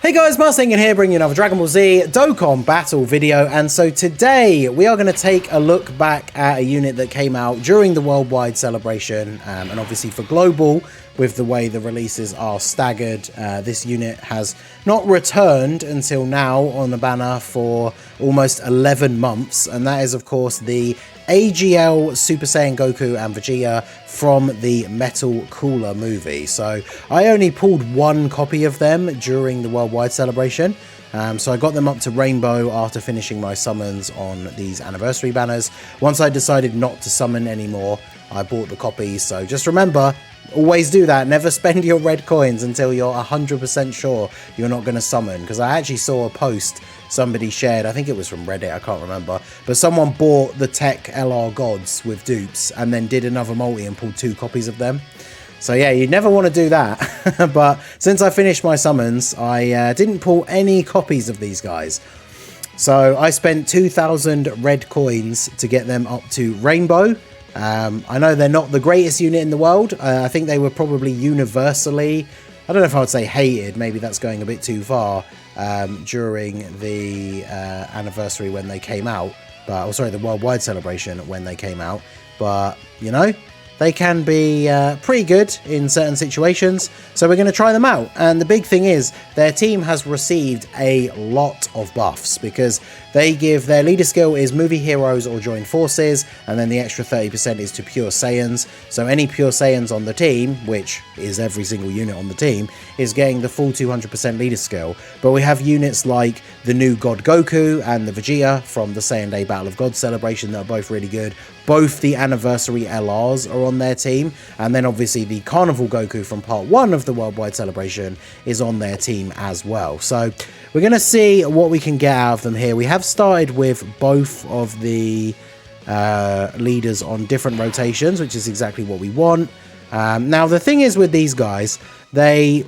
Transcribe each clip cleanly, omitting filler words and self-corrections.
Hey guys, Marsingin here, bringing you another Dragon Ball Z Dokkan battle video. And so today we are going to take a look back at a unit that came out during the worldwide celebration, and obviously for global, with the way the releases are staggered, this unit has not returned until now on the banner for almost 11 months, and that is of course the AGL Super Saiyan Goku and Vegeta from the Metal Cooler movie. So I only pulled one copy of them during the worldwide celebration. So I got them up to Rainbow after finishing my summons on these anniversary banners. Once I decided not to summon anymore, I bought the copies. So just remember, always do that. Never spend your red coins until you're 100% sure you're not going to summon. Because I actually saw a post somebody shared, I think it was from Reddit, I can't remember, but someone bought the Tech LR Gods with dupes and then did another multi and pulled 2 copies of them. So yeah, you never want to do that. But since I finished my summons, I didn't pull any copies of these guys. So I spent 2,000 red coins to get them up to Rainbow. I know they're not the greatest unit in the world. I think they were probably universally, I don't know if I would say hated, maybe that's going a bit too far, during the anniversary when they came out, but, oh, sorry, the worldwide celebration when they came out. But, you know, they can be pretty good in certain situations, so we're going to try them out. And the big thing is, their team has received a lot of buffs, because they give their leader skill is movie heroes or join forces, and then the extra 30% is to pure Saiyans. So any pure Saiyans on the team, which is every single unit on the team, is getting the full 200% leader skill. But we have units like the new God Goku and the Vegeta from the Saiyan Day Battle of Gods celebration that are both really good. Both the anniversary LRs are on their team, and then obviously the Carnival Goku from part 1 of the worldwide celebration is on their team as well. So we're going to see what we can get out of them here. We have started with both of the leaders on different rotations, which is exactly what we want. Now the thing is with these guys, they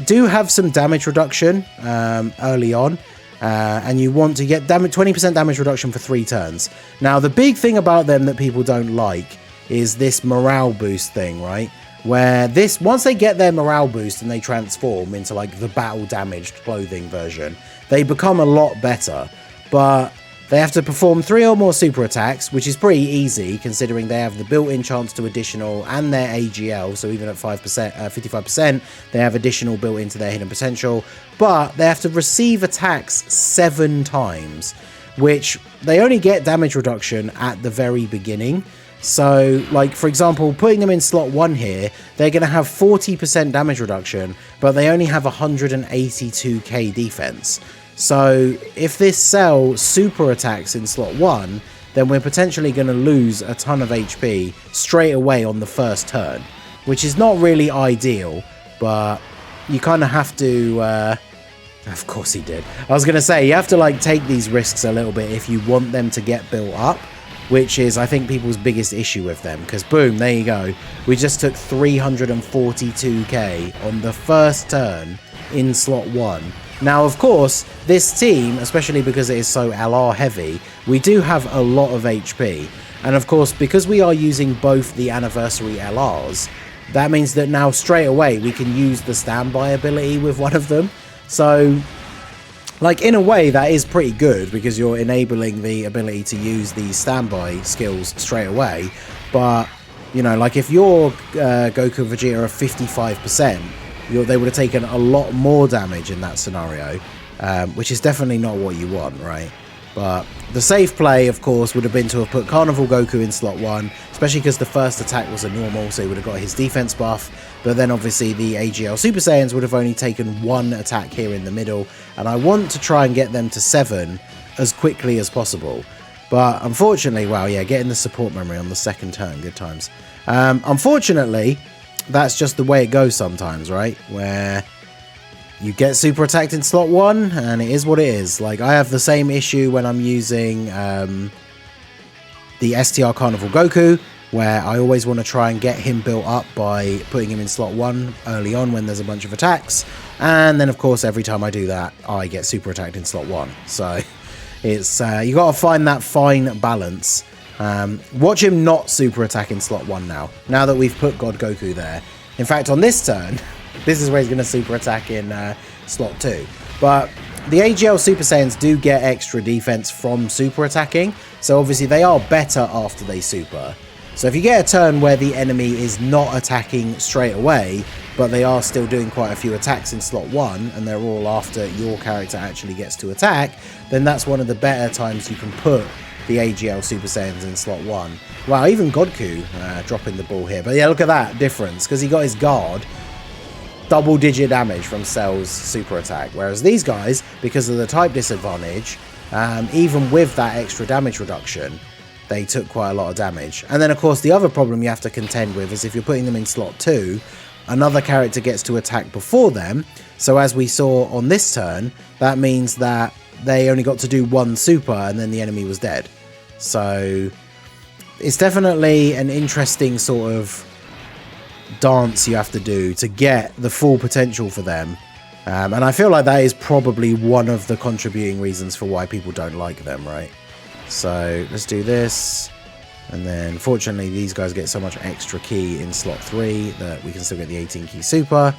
do have some damage reduction early on. And you want to get 20% damage reduction for 3 turns. Now, the big thing about them that people don't like is this morale boost thing, right? Where this, once they get their morale boost and they transform into like the battle damaged clothing version, they become a lot better. But they have to perform 3 or more super attacks, which is pretty easy considering they have the built-in chance to additional and their AGL. So even at 55%, they have additional built into their hidden potential. But they have to receive attacks 7 times, which they only get damage reduction at the very beginning. So, like, for example, putting them in slot 1 here, they're going to have 40% damage reduction, but they only have 182k defense. So if this cell super attacks in slot 1, then we're potentially going to lose a ton of HP straight away on the first turn, which is not really ideal, but you kind of have to, of course he did. I was going to say, you have to like take these risks a little bit if you want them to get built up, which is, I think, people's biggest issue with them, because boom, there you go. We just took 342k on the first turn in slot 1. Now, of course, this team, especially because it is so LR heavy, we do have a lot of HP. And of course, because we are using both the anniversary LRs, that means that now straight away we can use the standby ability with one of them. So, like, in a way, that is pretty good because you're enabling the ability to use the standby skills straight away. But, you know, like if your Goku and Vegeta are 55%, they would have taken a lot more damage in that scenario, which is definitely not what you want, right? But the safe play, of course, would have been to have put Carnival Goku in slot 1, especially because the first attack was a normal, so he would have got his defense buff. But then obviously the AGL Super Saiyans would have only taken 1 attack here in the middle, and I want to try and get them to 7 as quickly as possible. But unfortunately, wow, yeah, getting the support memory on the second turn, good times. Unfortunately, that's just the way it goes sometimes, right? Where you get super attacked in slot 1, and it is what it is. Like, I have the same issue when I'm using the STR Carnival Goku, where I always want to try and get him built up by putting him in slot 1 early on when there's a bunch of attacks. And then, of course, every time I do that, I get super attacked in slot 1. So, it's you got to find that fine balance. Watch him not super attack in slot 1 now that we've put God Goku there. In fact, on this turn, this is where he's going to super attack in slot 2. But the AGL Super Saiyans do get extra defense from super attacking, so obviously they are better after they super. So if you get a turn where the enemy is not attacking straight away, but they are still doing quite a few attacks in slot 1, and they're all after your character actually gets to attack, then that's one of the better times you can put the AGL Super Saiyans in slot 1. Wow, even Godku dropping the ball here. But yeah, look at that difference, because he got his guard. Double-digit damage from Cell's super attack. Whereas these guys, because of the type disadvantage, even with that extra damage reduction, they took quite a lot of damage. And then, of course, the other problem you have to contend with is if you're putting them in slot 2, another character gets to attack before them. So as we saw on this turn, that means that they only got to do one super and then the enemy was dead. So it's definitely an interesting sort of dance you have to do to get the full potential for them. And I feel like that is probably one of the contributing reasons for why people don't like them, right? So let's do this. And then fortunately these guys get so much extra ki in slot 3 that we can still get the 18 ki super.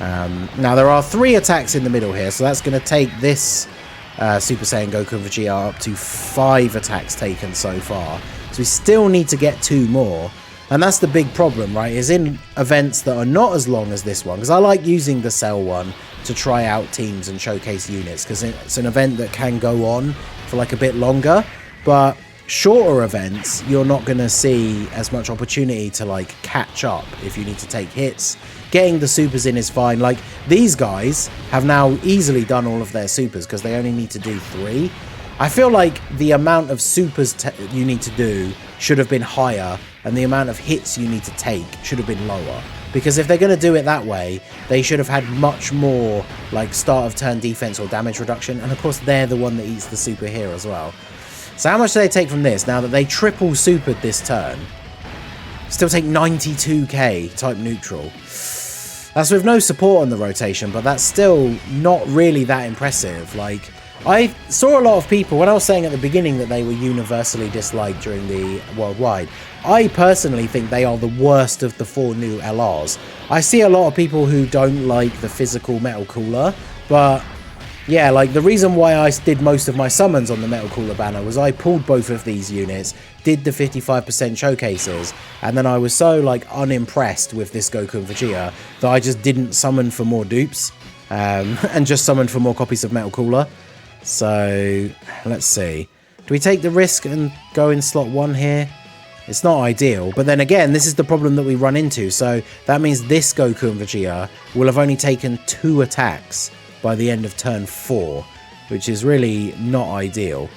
Now there are 3 attacks in the middle here, so that's going to take this Super Saiyan Goku and Vegeta up to 5 attacks taken so far. So we still need to get 2 more. And that's the big problem, right, is in events that are not as long as this one, because I like using the Cell one to try out teams and showcase units, because it's an event that can go on for like a bit longer, but shorter events, you're not going to see as much opportunity to like catch up if you need to take hits. Getting the supers in is fine. Like these guys have now easily done all of their supers because they only need to do 3. I feel like the amount of supers you need to do should have been higher, and the amount of hits you need to take should have been lower. Because if they're going to do it that way, they should have had much more like start of turn defense or damage reduction. And of course, they're the one that eats the super here as well. So how much do they take from this now that they triple supered this turn? Still take 92k type neutral. That's with no support on the rotation, but that's still not really that impressive. Like, I saw a lot of people, when I was saying at the beginning that they were universally disliked during the worldwide, I personally think they are the worst of the 4 new LRs. I see a lot of people who don't like the physical Metal Cooler, but yeah, like the reason why I did most of my summons on the Metal Cooler banner was I pulled both of these units, did the 55% showcases, and then I was so like unimpressed with this Goku and Vegeta that I just didn't summon for more dupes, and just summoned for more copies of Metal Cooler. So let's see, do we take the risk and go in slot 1 here? It's not ideal, but then again, this is the problem that we run into. So that means this Goku and Vegeta will have only taken 2 attacks by the end of turn 4, which is really not ideal.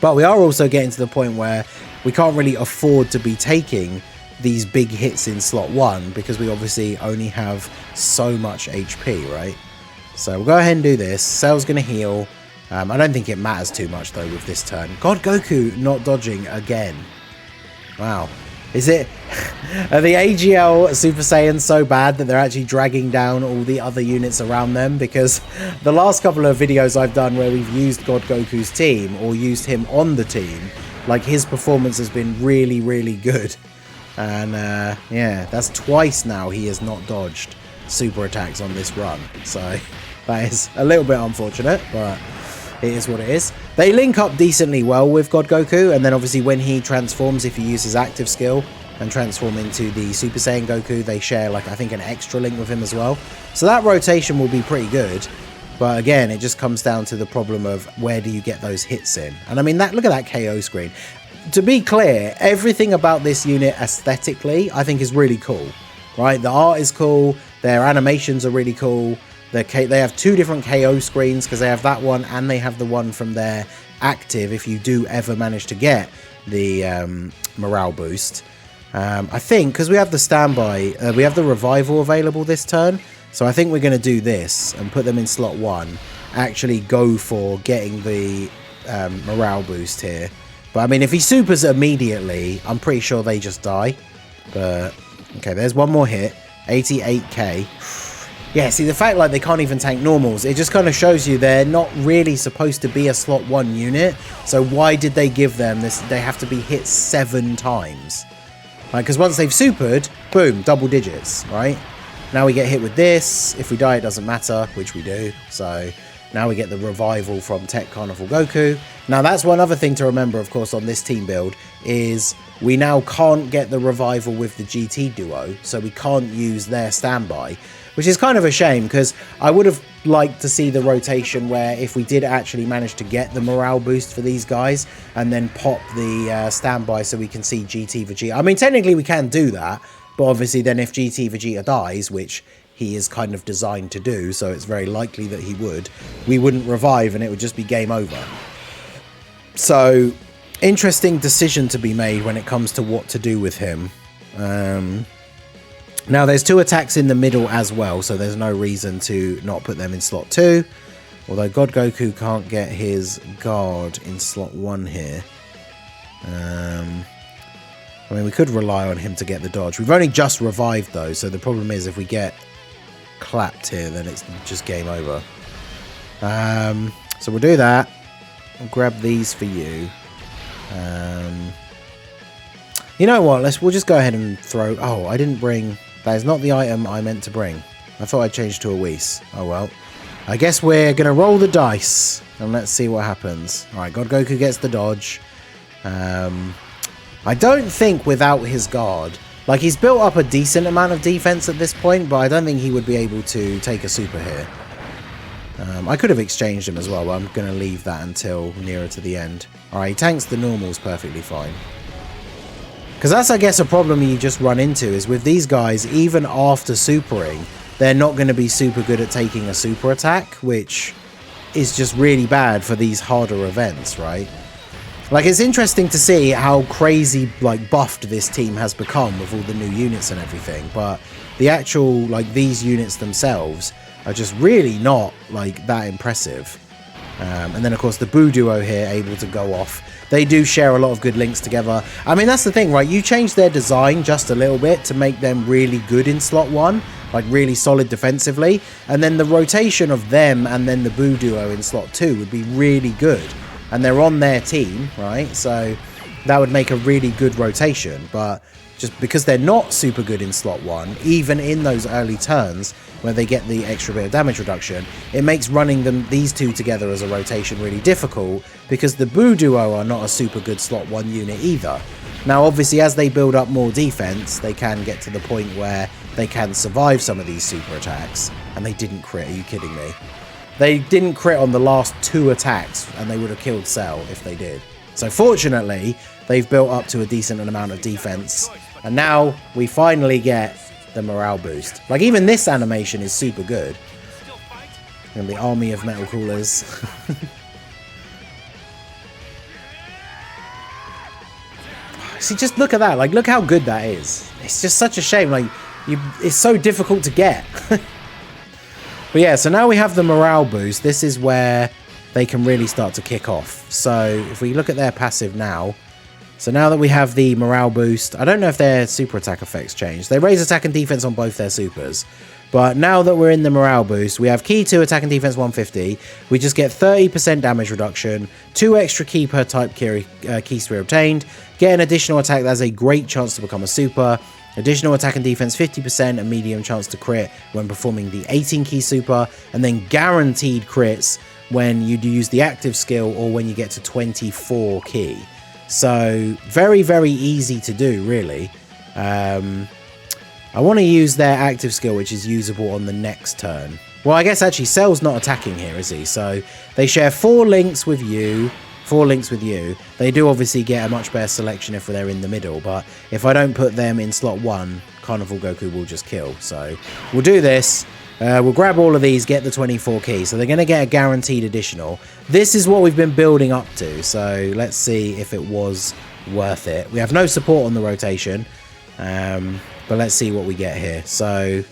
But we are also getting to the point where we can't really afford to be taking these big hits in slot 1 because we obviously only have so much HP, right? So we'll go ahead and do this. Cell's going to heal. I don't think it matters too much though with this turn. God, Goku not dodging again. Wow. Is it... Are the AGL Super Saiyans so bad that they're actually dragging down all the other units around them? Because the last couple of videos I've done where we've used God Goku's team or used him on the team, like his performance has been really, really good. And yeah, that's twice now he has not dodged super attacks on this run. So that is a little bit unfortunate, but it is what it is. They link up decently well with God Goku, and then obviously when he transforms, if you use his active skill and transform into the Super Saiyan Goku, they share like I think an extra link with him as well. So that rotation will be pretty good. But again, it just comes down to the problem of where do you get those hits in. And I mean, that look at that KO screen. To be clear, everything about this unit aesthetically I think is really cool, right? The art is cool, their animations are really cool. They have 2 different KO screens because they have that one and they have the one from their active if you do ever manage to get the morale boost. I think because we have the standby, we have the revival available this turn, so I think we're going to do this and put them in slot 1, actually go for getting the morale boost here. But I mean, if he supers immediately, I'm pretty sure they just die. But okay, there's one more hit, 88k. Yeah, see, the fact like they can't even tank normals, it just kind of shows you they're not really supposed to be a slot 1 unit. So why did they give them this? They have to be hit 7 times. Like, because once they've supered, boom, double digits, right? Now we get hit with this. If we die, it doesn't matter, which we do. So now we get the revival from Tech Carnival Goku. Now that's one other thing to remember, of course, on this team build is we now can't get the revival with the GT duo. So we can't use their standby, which is kind of a shame because I would have liked to see the rotation where if we did actually manage to get the morale boost for these guys and then pop the standby so we can see GT Vegeta. I mean, technically we can do that, but obviously then if GT Vegeta dies, which he is kind of designed to do, so it's very likely that he would, we wouldn't revive and it would just be game over. So, interesting decision to be made when it comes to what to do with him. Now, there's 2 attacks in the middle as well, so there's no reason to not put them in slot 2. Although God Goku can't get his guard in slot 1 here. I mean, we could rely on him to get the dodge. We've only just revived, though, so the problem is if we get clapped here, then it's just game over. So we'll do that. I'll grab these for you. You know what? We'll just go ahead and throw... Oh, I didn't bring... That is not the item I meant to bring. I thought I'd change to a Whis. Oh, well. I guess we're going to roll the dice. And let's see what happens. Alright, God Goku gets the dodge. I don't think without his guard... Like, he's built up a decent amount of defense at this point, but I don't think he would be able to take a super here. I could have exchanged him as well, but I'm going to leave that until nearer to the end. Alright, he tanks the normals perfectly fine. Because that's, I guess, a problem you just run into, is with these guys, even after supering, they're not going to be super good at taking a super attack, which is just really bad for these harder events, right? Like, it's interesting to see how crazy, like, buffed this team has become with all the new units and everything, but the actual, like, these units themselves are just really not, like, that impressive. And then, of course, the Buu duo here able to go off. They do share a lot of good links together. I mean, that's the thing, right? You change their design just a little bit to make them really good in slot 1, like really solid defensively. And then the rotation of them and then the Buu duo in slot 2 would be really good. And they're on their team, right? So that would make a really good rotation. But just because they're not super good in slot 1, even in those early turns where they get the extra bit of damage reduction, it makes running these two together as a rotation really difficult because the Buu duo are not a super good slot 1 unit either. Now, obviously, as they build up more defense, they can get to the point where they can survive some of these super attacks. And they didn't crit, are you kidding me? They didn't crit on the last 2 attacks, and they would have killed Cell if they did. So fortunately, they've built up to a decent amount of defense, and now we finally get the morale boost. Like, even this animation is super good. And the army of metal coolers. See, just look at that. Like, look how good that is. It's just such a shame. Like, it's so difficult to get. But yeah, so now we have the morale boost. This is where they can really start to kick off. So if we look at their passive now, so now that we have the morale boost, I don't know if their super attack effects change. They raise attack and defense on both their supers. But now that we're in the morale boost, we have key 2 attack and defense 150. We just get 30% damage reduction, 2 extra key per type keys to be obtained, get an additional attack that has a great chance to become a super, additional attack and defense 50%, a medium chance to crit when performing the 18 key super, and then guaranteed crits when you use the active skill or when you get to 24 key. So very, very easy to do, really. I want to use their active skill, which is usable on the next turn. Well, I guess actually Cell's not attacking here, is he? So they share 4 links with you. 4 links with you. They do obviously get a much better selection if they're in the middle, but if I don't put them in slot 1, Carnival Goku will just kill. So we'll do this. We'll grab all of these, get the 24 keys. So they're going to get a guaranteed additional. This is what we've been building up to. So let's see if it was worth it. We have no support on the rotation. But let's see what we get here. So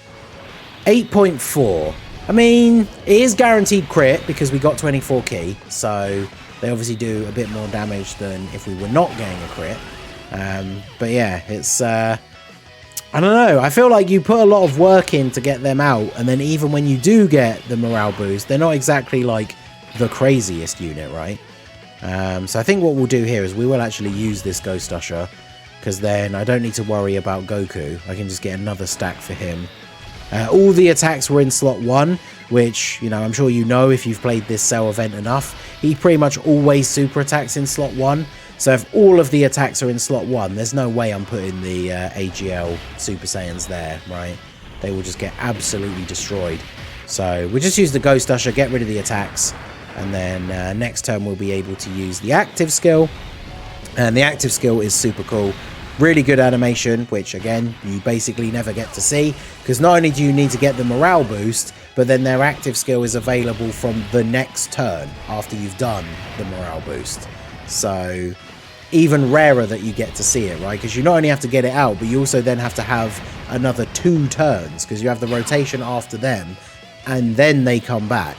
8.4. I mean, it is guaranteed crit because we got 24 key. So they obviously do a bit more damage than if we were not getting a crit. But yeah, it's... I don't know. I feel like you put a lot of work in to get them out. And then even when you do get the morale boost, they're not exactly like the craziest unit, right? So I think what we'll do here is we will actually use this Ghost Usher. Because then I don't need to worry about Goku. I can just get another stack for him. All the attacks were in slot 1, which, you know, I'm sure you know if you've played this Cell event enough. He pretty much always super attacks in slot 1. So if all of the attacks are in slot 1, there's no way I'm putting the AGL Super Saiyans there, right? They will just get absolutely destroyed. So we'll just use the Ghost Usher, get rid of the attacks, and then next turn we'll be able to use the active skill. And the active skill is super cool. Really good animation, which again, you basically never get to see, because not only do you need to get the morale boost, but then their active skill is available from the next turn after you've done the morale boost. So even rarer that you get to see it, right? Because you not only have to get it out, but you also then have to have another 2 turns, because you have the rotation after them, and then they come back.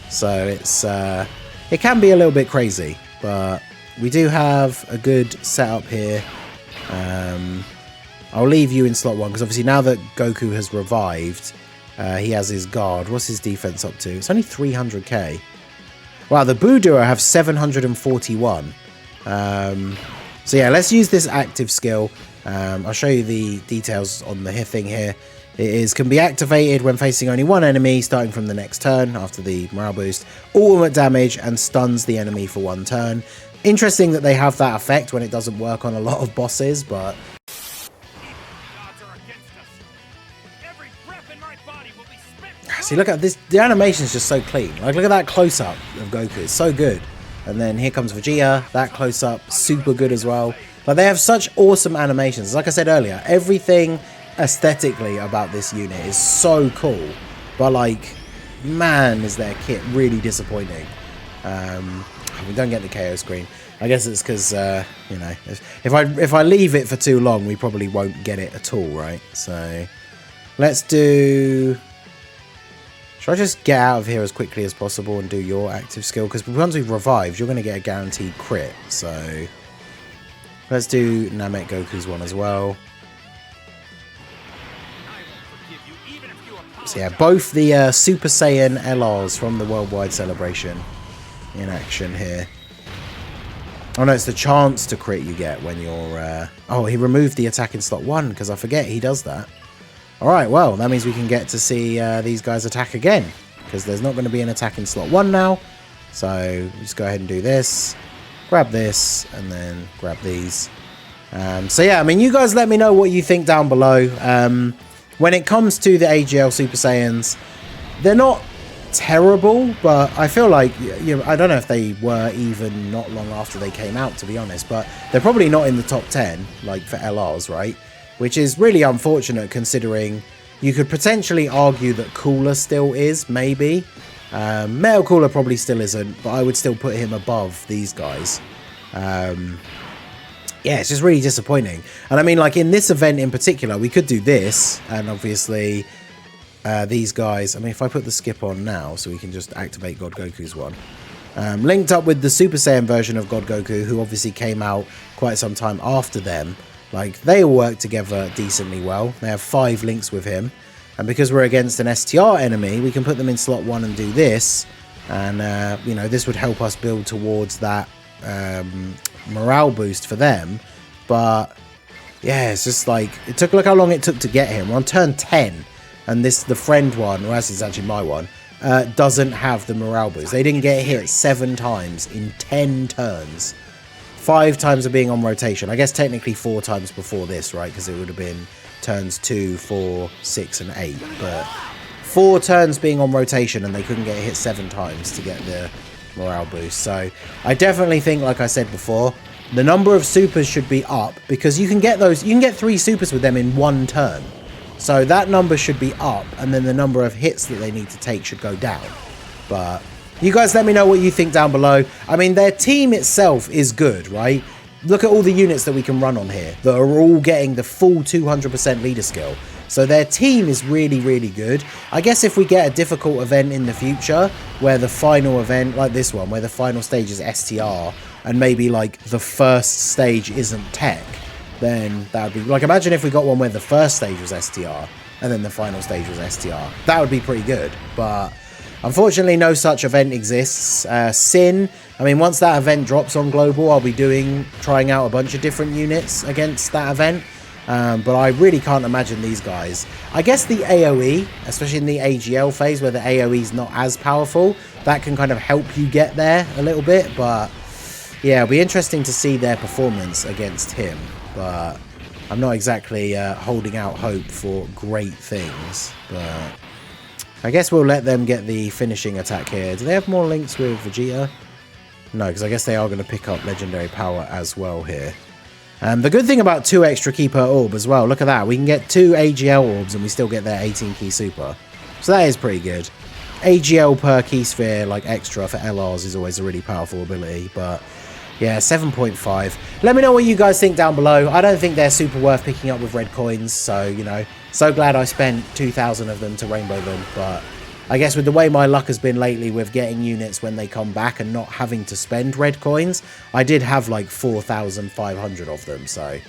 So it's it can be a little bit crazy, but we do have a good setup here. I'll leave you in slot 1, because obviously now that Goku has revived, he has his guard. What's his defense up to? It's only 300k. Wow, the Buu Duo have 741. So yeah, let's use this active skill. I'll show you the details on the thing here. It can be activated when facing only one enemy, starting from the next turn after the morale boost. Ultimate damage and stuns the enemy for 1 turn. Interesting that they have that effect when it doesn't work on a lot of bosses, but see, look at this. The animation is just so clean. Like, look at that close-up of Goku. It's so good. And then here comes Vegeta. That close-up, super good as well. Like, they have such awesome animations. Like I said earlier, everything aesthetically about this unit is so cool. But, like, man, is their kit really disappointing. We don't get the KO screen. I guess it's because, you know, if I leave it for too long, we probably won't get it at all, right? So, let's do... Should I just get out of here as quickly as possible and do your active skill? Because once we've revived, you're going to get a guaranteed crit. So let's do Namek Goku's one as well. So yeah, both the Super Saiyan LRs from the Worldwide Celebration in action here. Oh no, it's the chance to crit you get when you're... Oh, he removed the attack in slot 1, because I forget he does that. Alright, well, that means we can get to see these guys attack again, because there's not going to be an attack in slot 1 now. So, just go ahead and do this, grab this, and then grab these. So yeah, I mean, you guys let me know what you think down below. When it comes to the AGL Super Saiyans, they're not terrible, but I feel like, you know, I don't know if they were even not long after they came out, to be honest, but they're probably not in the top 10, like for LRs, right? Which is really unfortunate, considering you could potentially argue that Cooler still is, maybe. Metal Cooler probably still isn't, but I would still put him above these guys. Yeah, it's just really disappointing. And I mean, like, in this event in particular, we could do this, and obviously these guys... I mean, if I put the skip on now, so we can just activate God Goku's one. Linked up with the Super Saiyan version of God Goku, who obviously came out quite some time after them. Like, they all work together decently well. They have 5 links with him. And because we're against an STR enemy, we can put them in slot 1 and do this. And, you know, this would help us build towards that morale boost for them. But, yeah, it's just like... Look how long it took to get him. We're on turn 10. And the friend one, or as it's actually my one, doesn't have the morale boost. They didn't get hit 7 times in 10 turns. 5 times of being on rotation. I guess technically 4 times before this, right? Because it would have been turns 2, 4, 6, and 8. But 4 turns being on rotation, and they couldn't get hit 7 times to get the morale boost. So I definitely think, like I said before, the number of supers should be up, because you can get those. You can get 3 supers with them in 1 turn. So that number should be up, and then the number of hits that they need to take should go down. But you guys let me know what you think down below. I mean, their team itself is good, right? Look at all the units that we can run on here that are all getting the full 200% leader skill. So their team is really, really good. I guess if we get a difficult event in the future, where the final event, like this one, where the final stage is STR, and maybe like the first stage isn't tech, then that would be... Like, imagine if we got one where the first stage was STR, and then the final stage was STR. That would be pretty good, but... Unfortunately, no such event exists. Sin, I mean, once that event drops on Global, I'll be trying out a bunch of different units against that event. But I really can't imagine these guys. I guess the AoE, especially in the AGL phase where the AoE is not as powerful, that can kind of help you get there a little bit. But yeah, it'll be interesting to see their performance against him. But I'm not exactly holding out hope for great things. But I guess we'll let them get the finishing attack here. Do they have more links with Vegeta? No, because I guess they are going to pick up legendary power as well here. The good thing about 2 extra key per orb as well, look at that. We can get 2 AGL orbs and we still get their 18 key super. So that is pretty good. AGL per key sphere, like extra for LRs, is always a really powerful ability. But yeah, 7.5. Let me know what you guys think down below. I don't think they're super worth picking up with red coins. So, you know, so glad I spent 2,000 of them to rainbow them. But I guess with the way my luck has been lately with getting units when they come back and not having to spend red coins, I did have like 4,500 of them, so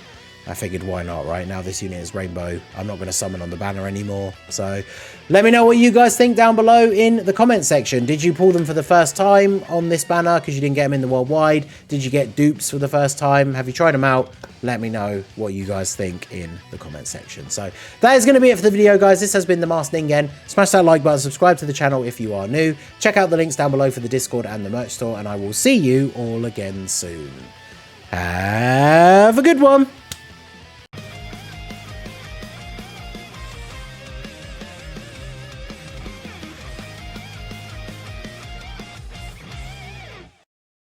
I figured why not, right? Now this unit is rainbow, I'm not going to summon on the banner anymore. So let me know what you guys think down below in the comment section. Did you pull them for the first time on this banner because you didn't get them in the worldwide? Did you get dupes for the first time? Have you tried them out? Let me know what you guys think in the comment section. So that is going to be it for the video, guys. This has been the Masked Ningen. Smash that like button, subscribe to the channel if you are new. Check out the links down below for the Discord and the merch store, and I will see you all again soon. Have a good one.